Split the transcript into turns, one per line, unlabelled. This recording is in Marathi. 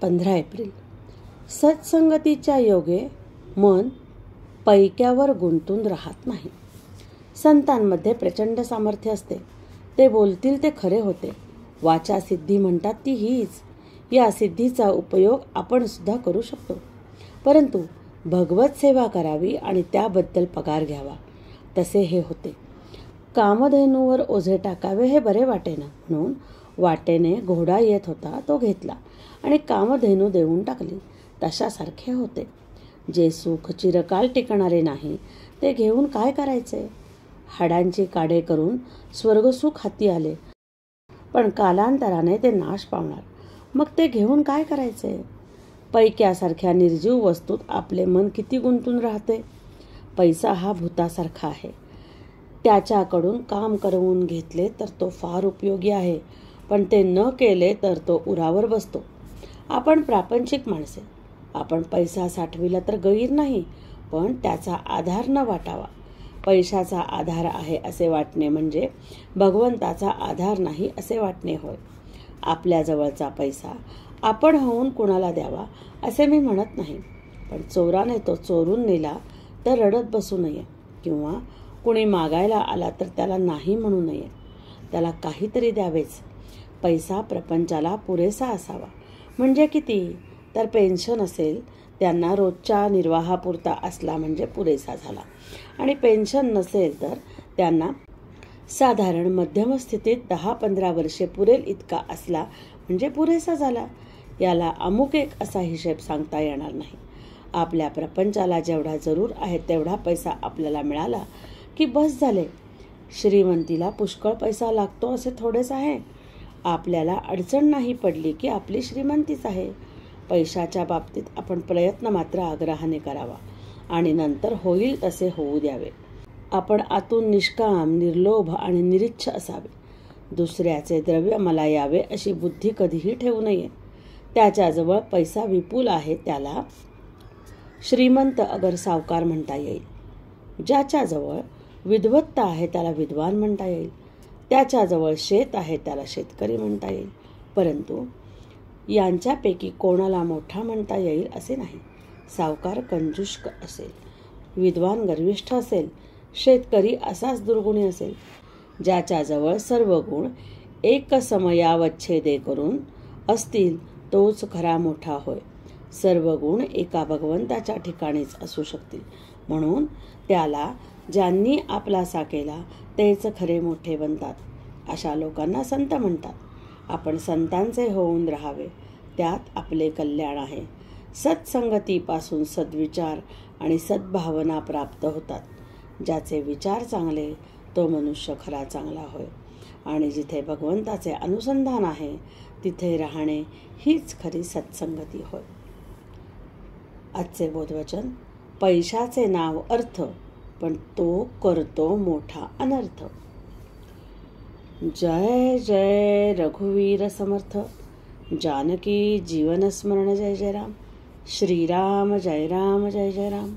15 एप्रिल. सत्संगतीच्या योगे मन पैक्यावर गुंतून राहत नाही. संतांमध्ये प्रचंड सामर्थ्य असते. ते बोलतील ते खरे होते. वाचा सिद्धी म्हणतात ती हीच. या सिद्धीचा उपयोग आपण सुद्धा करू शकतो. परंतु भगवत सेवा करावी आणि त्याबद्दल पगार घ्यावा, तसे हे होते. कामधेनूवर ओझे टाकावे हे बरे वाटेना, म्हणून वाटेने घोडा येत होता तो घेतला आणि कामधेनू देऊन टाकली. तशासारखे होते. जे सुख चिरकाल टिकणारे नाही ते घेऊन काय करायचे? हाडांची काढे करून स्वर्गसुख हाती आले, पण कालांतराने ते नाश पावणार. मग ते घेऊन काय करायचे? पैक्यासारख्या निर्जीव वस्तूत आपले मन किती गुंतून राहते. पैसा हा भूतासारखा आहे. त्याच्याकडून काम करवून घेतले तर तो फार उपयोगी आहे, पण ते न केले तर तो उरावर बसतो. आपण प्रापंचिक माणसे. आपण पैसा साठविला तर गैर नाही, पण त्याचा आधार न वाटावा. पैशाचा आधार आहे असे वाटणे म्हणजे भगवंताचा आधार नाही असे वाटणे होय. आपल्याजवळचा पैसा आपण होऊन कुणाला द्यावा असे मी म्हणत नाही, पण चोराने तो चोरून नेला तर रडत बसू नये, किंवा कुणी मागायला आला तर त्याला नाही म्हणू नये. त्याला काहीतरी द्यावेच. पैसा प्रपंचाला पुरेसा असावा. म्हणजे किती? तर पेन्शन असेल त्यांना रोजच्या निर्वाहापुरता असला म्हणजे पुरेसा झाला, आणि पेन्शन नसेल तर त्यांना साधारण मध्यम स्थितीत 10-15 वर्षे पुरेल इतका असला म्हणजे पुरेसा झाला. याला अमुक एक असा हिशेब सांगता येणार नाही. आपल्या प्रपंचाला जेवढा जरूर आहे तेवढा पैसा आपल्याला मिळाला की बस झाले. श्रीमंतीला पुष्कळ पैसा लागतो असे थोडेच आहे. आपल्याला अडचण नाही पडली की आपली श्रीमंतीच आहे. पैशाच्या बाबतीत आपण प्रयत्न मात्र आग्रहाने करावा आणि नंतर होईल तसे होऊ द्यावे. आपण आतून निष्काम, निर्लोभ आणि निरीच्छ असावे. दुसऱ्याचे द्रव्य मला यावे अशी बुद्धी कधीही ठेवू नये. त्याच्याजवळ पैसा विपुल आहे त्याला श्रीमंत अगर सावकार म्हणता येईल. ज्याच्याजवळ विद्वत्ता आहे त्याला विद्वान म्हणता येईल. त्याच्याजवळ शेत आहे त्याला शेतकरी म्हणता येईल. परंतु यांच्यापैकी कोणाला मोठा म्हणता येईल असे नाही. सावकार कंजुष्क असेल, विद्वान गर्विष्ठ असेल, शेतकरी असाच दुर्गुणी असेल. ज्याच्याजवळ सर्व गुण एकसमयावच्छेदे करून असतील तोच खरा मोठा होय. सर्व गुण एका भगवंताच्या ठिकाणीच असू शकतील, म्हणून त्याला ज्यांनी आपलासा केला तेच खरे मोठे बनतात. अशा लोकांना संत म्हणतात. आपण संतांचे होऊन राहावे, त्यात आपले कल्याण आहे. सत्संगतीपासून सद्विचार आणि सद्भावना प्राप्त होतात. ज्याचे विचार चांगले तो मनुष्य खरा चांगला होय, आणि जिथे भगवंताचे अनुसंधान आहे तिथे राहणे हीच खरी सत्संगती होय. आजचे बोधवचन. पैशाचे नाव अर्थ, पण तो करतो मोठा अनर्थ. जय जय रघुवीर समर्थ. जानकी जीवन स्मरण. जय जय राम. श्रीराम जय राम जय जय राम.